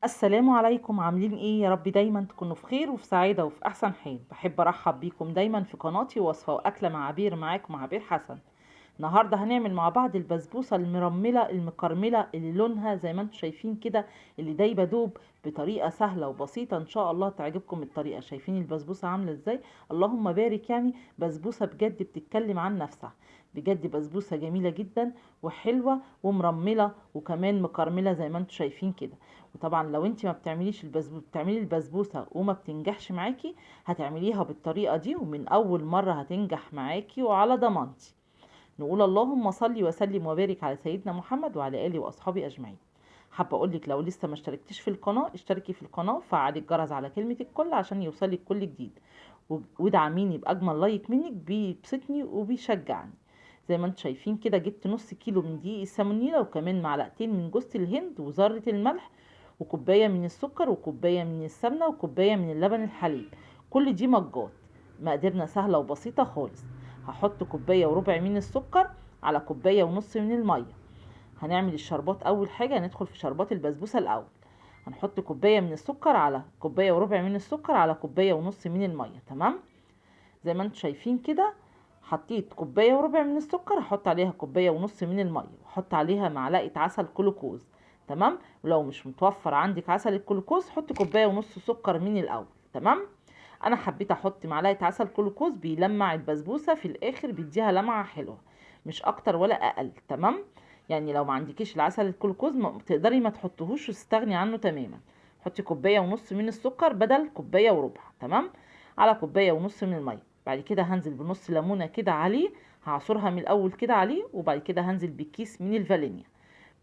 السلام عليكم، عاملين ايه؟ يا رب دايما تكونوا في خير وفي سعادة وفي احسن حال. بحب ارحب بيكم دايما في قناتي وصفة واكلة مع عبير. معاكم عبير حسن. النهاردة هنعمل مع بعض البسبوسة المرملة المكرملة اللي لونها زي ما انتم شايفين كده، اللي دايبة دوب بطريقة سهلة وبسيطة. ان شاء الله تعجبكم الطريقة. شايفين البسبوسة عاملة ازاي؟ اللهم بارك. يعني بسبوسة بجد بتتكلم عن نفسها. بجد بسبوسة جميلة جدا وحلوة ومرملة وكمان مكرملة زي ما انتم شايفين كده. وطبعا لو انت ما بتعمليش بتعملي البسبوسة وما بتنجحش معاكي، هتعمليها بالطريقة دي ومن اول مرة هتنجح معاكي وعلى ضمانتي. نقول اللهم صل وسلم وبارك على سيدنا محمد وعلى اله واصحابه اجمعين. حابه اقول لك لو لسه ما اشتركتيش في القناه، اشتركي في القناه وفعلي الجرس على كلمه الكل عشان يوصلك كل جديد. ودعميني باجمل لايك منك، بيبسطني وبيشجعني. زي ما انتم شايفين كده، جبت نص كيلو من دقيق السمنيله وكمان معلقتين من جوز الهند وذره الملح وكوبايه من السكر وكوبايه من السمنه وكوبايه من اللبن الحليب. كل دي مجات. مقاديرنا سهله وبسيطه خالص. هحط كوبايه وربع من السكر على كوبايه ونص من الميه. هنعمل الشربات. اول حاجه هندخل في شربات البسبوسه الاول. هنحط كوبايه من السكر على كوبايه وربع من السكر على كوبايه ونص من الميه. تمام. زي ما انتم شايفين كده، حطيت كوبايه وربع من السكر، هحط عليها كوبايه ونص من الميه واحط عليها معلقه عسل كلوكوز. تمام. ولو مش متوفر عندك عسل الكلوكوز، حطي كوبايه ونص سكر من الاول. تمام. انا حبيت احط معلقه عسل كلوكوز، بيلمع البسبوسه في الاخر، بيديها لمعه حلوه، مش اكتر ولا اقل. تمام. يعني لو ما عندكيش العسل الكلوكوز تقدري ما تحطهوش وتستغني عنه تماما. حطي كوبايه ونص من السكر بدل كوبايه وربع. تمام. على كوبايه ونص من الميه. بعد كده هنزل بنص ليمونه كده عليه، هعصرها من الاول كده عليه. وبعد كده هنزل بكيس من الفانيليا.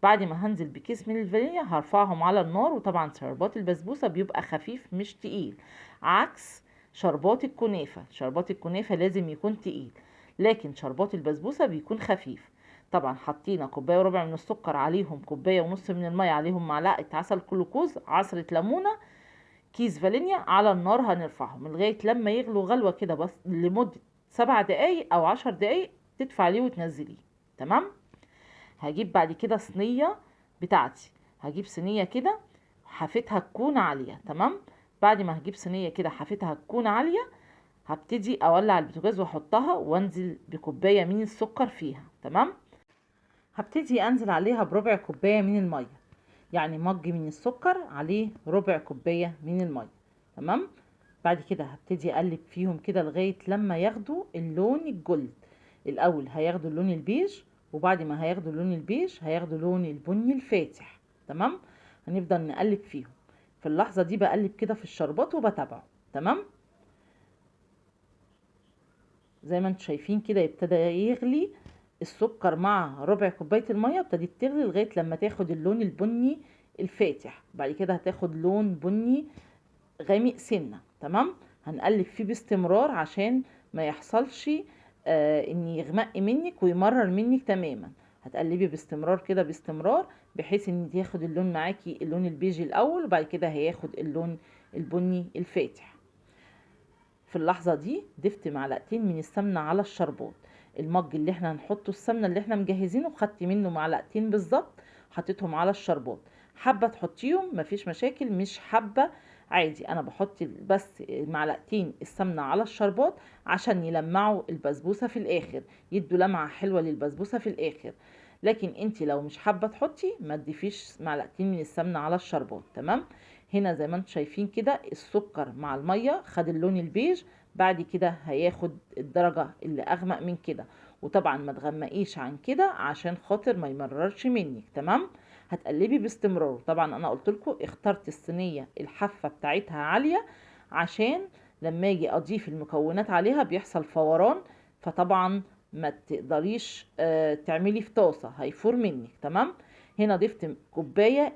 بعد ما هنزل بكيس من الفانيليا هرفعهم على النار. وطبعا شربات البسبوسه بيبقى خفيف مش تقيل، عكس شربات الكنافه. شربات الكنافه لازم يكون تقيل، لكن شربات البسبوسه بيكون خفيف. طبعا حطينا كوبايه وربع من السكر، عليهم كوبايه ونص من الميه، عليهم معلقه عسل كلوكوز، عصره ليمونه، كيس فانيليا. على النار هنرفعهم لغايه لما يغلوا غلوه كده، بس لمده 7 دقايق او 10 دقايق تدفع عليه وتنزليه. تمام. هجيب بعد كده صينية بتاعتي. هجيب صينية كده حافتها تكون عالية. تمام. بعد ما هجيب صينية كده حافتها تكون عالية، هبتدي اولع البوتاجاز واحطها وانزل بكوباية من السكر فيها. تمام. هبتدي انزل عليها بربع كوباية من المية. يعني مج من السكر عليه ربع كوباية من المية. تمام. بعد كده هبتدي اقلب فيهم كده لغاية لما ياخدوا اللون الجلد. الاول هياخدوا اللون البيج، وبعد ما هياخدوا اللون البيج هياخدوا لون البني الفاتح. تمام. هنفضل نقلب فيهم. في اللحظة دي بقلب كده في الشربات وبتابعه. تمام. زي ما انتم شايفين كده ابتدى يغلي السكر مع ربع كوباية المية. ابتدت تغلي لغاية لما تاخد اللون البني الفاتح. بعد كده هتاخد لون بني غامق سنة. تمام. هنقلب فيه باستمرار عشان ما يحصلش ان يغمق منك ويمرر منك تماما. هتقلبي باستمرار كده باستمرار، بحيث ان ياخد اللون معاكي اللون البيجي الاول، وبعد كده هياخد اللون البني الفاتح. في اللحظة دي ضفت معلقتين من السمنة على الشربات. المج اللي احنا هنحطه السمنة اللي احنا مجهزينه، خدت منه معلقتين بالظبط، حطيتهم على الشربات. حابة تحطيهم مفيش مشاكل، مش حابة عادي. انا بحط بس معلقتين السمنة على الشربات عشان يلمعوا البسبوسة في الاخر، يدوا لمعة حلوة للبسبوسة في الاخر. لكن انت لو مش حابة تحطي، ما تضيفيش معلقتين من السمنة على الشربات. تمام. هنا زي ما انتم شايفين كده السكر مع المية خد اللون البيج. بعد كده هياخد الدرجة اللي اغمق من كده. وطبعا ما تغمقيش عن كده عشان خاطر ما يمررش منك. تمام. هتقلبي باستمرار. طبعا انا قلت لكم اخترت الصينية الحافة بتاعتها عالية، عشان لما اجي اضيف المكونات عليها بيحصل فوران. فطبعا ما تقدريش تعملي في طاسة، هيفور منك. تمام. هنا ضفت كوباية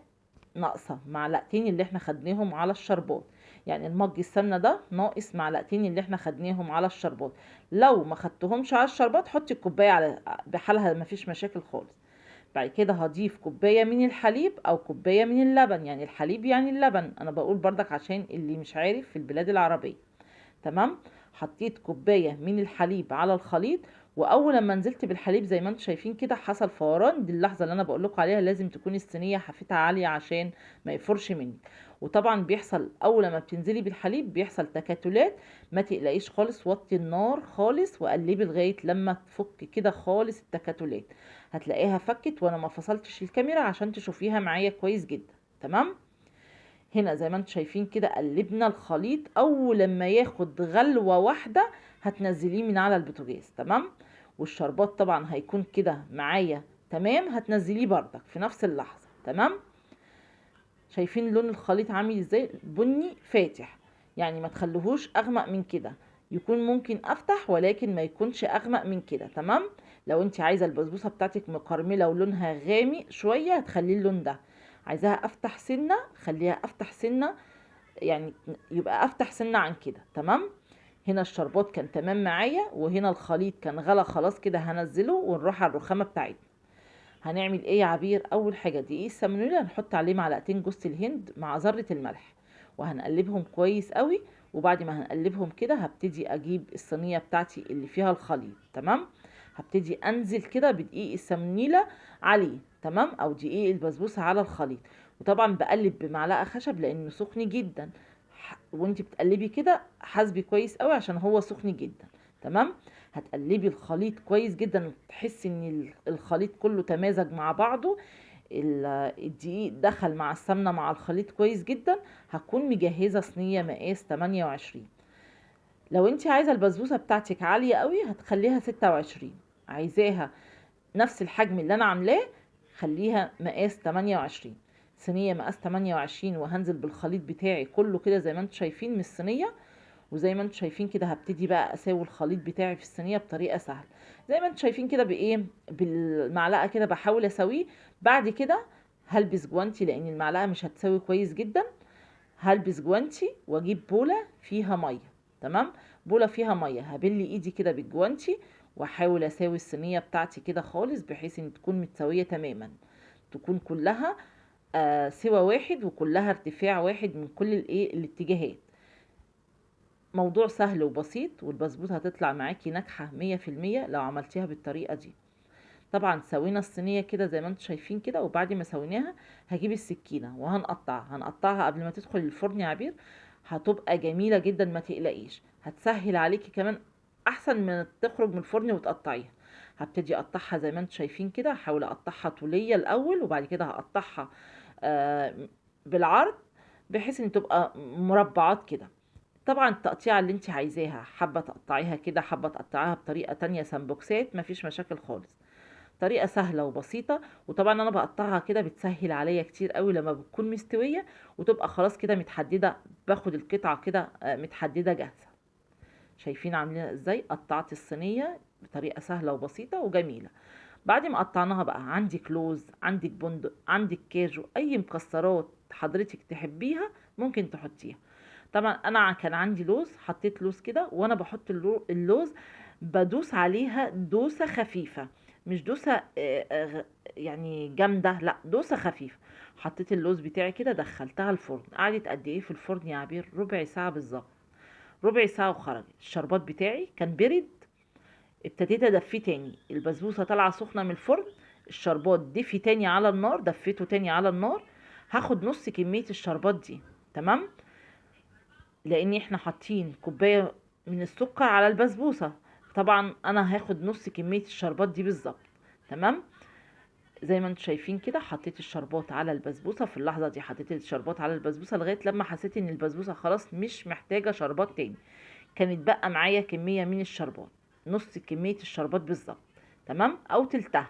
ناقصة معلقتين اللي احنا خدناهم على الشربات. يعني المج السمنة ده ناقص معلقتين اللي احنا خدناهم على الشربات. لو ما خدتهمش على الشربات، حطي الكوباية على بحالها، مفيش مشاكل خالص. بعد كده هضيف كوباية من الحليب او كوباية من اللبن. يعني الحليب يعني اللبن، انا بقول بردك عشان اللي مش عارف في البلاد العربية. تمام. حطيت كوباية من الحليب على الخليط، واول لما نزلت بالحليب زي ما انتم شايفين كده حصل فوران. دي اللحظه اللي انا بقول لكم عليها، لازم تكون الصينيه حفتها عاليه عشان ما يفرش منك. وطبعا بيحصل اول لما بتنزلي بالحليب بيحصل تكتلات. ما تقلقيش خالص، وطي النار خالص وقلبي لغايه لما تفك كده خالص التكتلات. هتلاقيها فكت وانا ما فصلتش الكاميرا عشان تشوفيها معايا كويس جدا. تمام. هنا زي ما انتم شايفين كده قلبنا الخليط. اول لما ياخد غلوة واحدة هتنزليه من على البوتاجاز. تمام. والشربات طبعا هيكون كده معايا تمام، هتنزليه بردك في نفس اللحظة. تمام. شايفين لون الخليط عامل ازاي؟ بني فاتح، يعني ما تخلوهوش اغمق من كده. يكون ممكن افتح ولكن ما يكونش اغمق من كده. تمام. لو انت عايزه البسبوسه بتاعتك مكرمله ولونها غامق شويه هتخليه اللون ده. عايزاها افتح سنه خليها افتح سنه، يعني يبقى افتح سنه عن كده. تمام. هنا الشربات كان تمام معايا، وهنا الخليط كان غلى خلاص كده. هنزله ونروح على الرخامه بتاعتنا. هنعمل ايه يا عبير؟ اول حاجه دقيق السمنوله هنحط عليه معلقتين جوز الهند مع ذره الملح، وهنقلبهم كويس قوي. وبعد ما هنقلبهم كده هبتدي اجيب الصينيه بتاعتي اللي فيها الخليط. تمام. هبتدي انزل كده بدقيق السمنيله عليه. تمام. او دقيق البسبوسه على الخليط. وطبعا بقلب بمعلقه خشب لانه سخن جدا. وانت بتقلبي كده حاسبي كويس قوي عشان هو سخن جدا. تمام. هتقلبي الخليط كويس جدا وتحسي ان الخليط كله تمازج مع بعضه. الدقيق دخل مع السمنه مع الخليط كويس جدا. هكون مجهزه صينيه مقاس 28. لو انت عايزه البسبوسه بتاعتك عاليه قوي هتخليها 26. عايزاها نفس الحجم اللي انا عاملاه خليها مقاس 28. صينيه مقاس 28 وهنزل بالخليط بتاعي كله كده زي ما انتم شايفين من الصينيه. وزي ما انتم شايفين كده هبتدي بقى اساوي الخليط بتاعي في الصينيه بطريقه سهله. زي ما انتم شايفين كده بايه، بالمعلقه كده بحاول اسويه. بعد كده هلبس جوانتي لان المعلقه مش هتسوي كويس جدا. هلبس جوانتي واجيب بوله فيها ميه. تمام. بوله فيها ميه هبل ايدي كده بالجوانتي واحاول اساوي الصينيه بتاعتي كده خالص بحيث ان تكون متساويه تماما. تكون كلها سوى واحد وكلها ارتفاع واحد من كل الاتجاهات. موضوع سهل وبسيط، والبسبوسه هتطلع معاكي ناجحه 100% لو عملتيها بالطريقه دي. طبعا سوينا الصينيه كده زي ما انتم شايفين كده. وبعد ما سويناها هجيب السكينه وهنقطعها قبل ما تدخل الفرن يا عبير. هتبقى جميله جدا ما تقلقيش. هتسهل عليكي كمان احسن من تخرج من الفرن وتقطعيها. هبتدي اقطعها زي ما انتم شايفين كده. هحاول اقطعها طوليه الاول وبعد كده هقطعها آه بالعرض بحيث ان تبقى مربعات كده. طبعا التقطيعة اللي انت عايزاها، حابة تقطعيها كده حابة تقطعيها بطريقة تانية سمبوكسات، مفيش مشاكل خالص. طريقة سهلة وبسيطة. وطبعا انا بقطعها كده بتسهل عليا كتير قوي لما بتكون مستوية وتبقى خلاص كده متحددة. باخد القطعة كده متحددة جاهزة. شايفين عاملين ازاي؟ قطعت الصينية بطريقة سهلة وبسيطة وجميلة. بعد ما قطعناها بقى عندك لوز، عندك بندق، عندك كاجو، اي مكسرات حضرتك تحبيها ممكن تحطيها. طبعا انا كان عندي لوز، حطيت لوز كده. وانا بحط اللوز بدوس عليها دوسة خفيفة، مش دوسة يعني جامدة، لا دوسة خفيفة. حطيت اللوز بتاعي كده دخلتها الفرن. قعدت قد ايه في الفرن يا عبير؟ ربع ساعة بالظبط. ربع ساعة وخرجت. الشربات بتاعي كان برد. ابتديت ادفيه تاني. البسبوسه طالعه سخنه من الفرن. الشربات دفي تاني على النار، دفيته تاني على النار. هاخد نص كميه الشربات دي. تمام. لان احنا حاطين كوبايه من السكر على البسبوسه. طبعا انا هاخد نص كميه الشربات دي بالظبط. تمام. زي ما انتم شايفين كده حطيت الشربات على البسبوسه. في اللحظه دي حطيت الشربات على البسبوسه لغايه لما حسيت ان البسبوسه خلاص مش محتاجه شربات تاني. كانت بقى معايا كميه من الشربات، نص كميه الشربات بالظبط. تمام. او تلتها.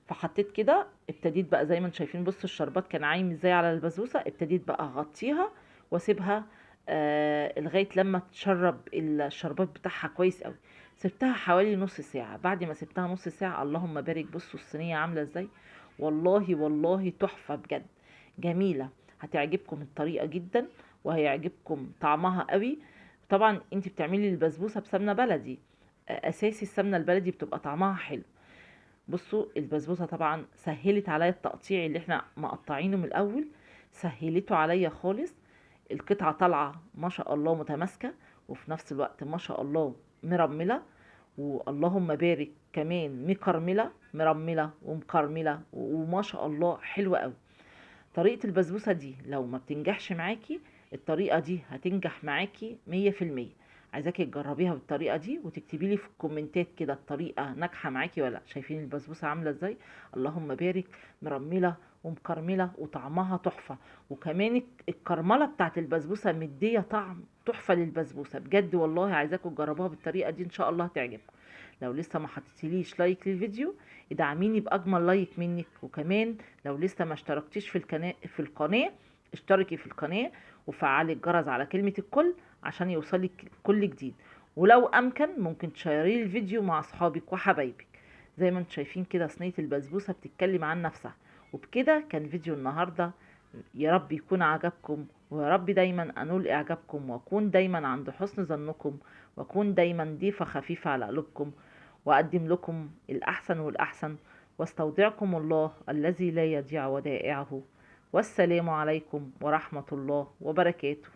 فحطيت كده. ابتديت بقى زي ما انتم شايفين، بصوا الشربات كان عايم ازاي على البسبوسه. ابتديت بقى اغطيها واسيبها لغايه لما تشرب الشربات بتاعها كويس قوي. سبتها حوالي نص ساعه. بعد ما سبتها نص ساعه اللهم بارك، بصوا الصينيه عامله ازاي. والله والله تحفه بجد، جميله. هتعجبكم الطريقه جدا وهيعجبكم طعمها قوي. طبعا انت بتعملي البسبوسه بسمنه بلدي. اساسي السمنه البلدي بتبقى طعمها حلو. بصوا البسبوسه طبعا سهلت عليا التقطيع اللي احنا مقطعينه من الاول. سهلته عليا خالص. القطعه طالعه ما شاء الله متماسكه، وفي نفس الوقت ما شاء الله مرمله. واللهم بارك كمان مكرملة مرملة ومكرملة وما شاء الله حلوة قوي. طريقة البسبوسة دي لو ما بتنجحش معاكي، الطريقة دي هتنجح معاكي 100%. عايزاكي تجربيها بالطريقة دي وتكتبي لي في الكومنتات كده الطريقة ناجحة معاكي ولا لا. شايفين البسبوسة عاملة ازاي؟ اللهم بارك، مرملة ومكرملة وطعمها تحفة. وكمان الكرملة بتاعت البسبوسة مدية طعم تحفة للبسبوسة بجد. والله عايزاكم تجربوها بالطريقة دي ان شاء الله هتعجبكم. لو لسه ما حطيتيليش لايك للفيديو، ادعميني باجمل لايك منك. وكمان لو لسه ما اشتركتيش في القناة اشتركي في القناة وفعلي الجرس على كلمة الكل عشان يوصلك كل جديد. ولو امكن ممكن تشيري الفيديو مع اصحابك وحبايبك. زي ما انتم شايفين كده صينية البسبوسة بتتكلم عن نفسها. وبكده كان فيديو النهاردة. يا رب يكون عجبكم، ويا رب دايما انول اعجابكم واكون دايما عند حسن ظنكم، واكون دايما ضيفة خفيفة على قلوبكم، واقدم لكم الاحسن والاحسن. واستودعكم الله الذي لا يضيع ودائعه. والسلام عليكم ورحمة الله وبركاته.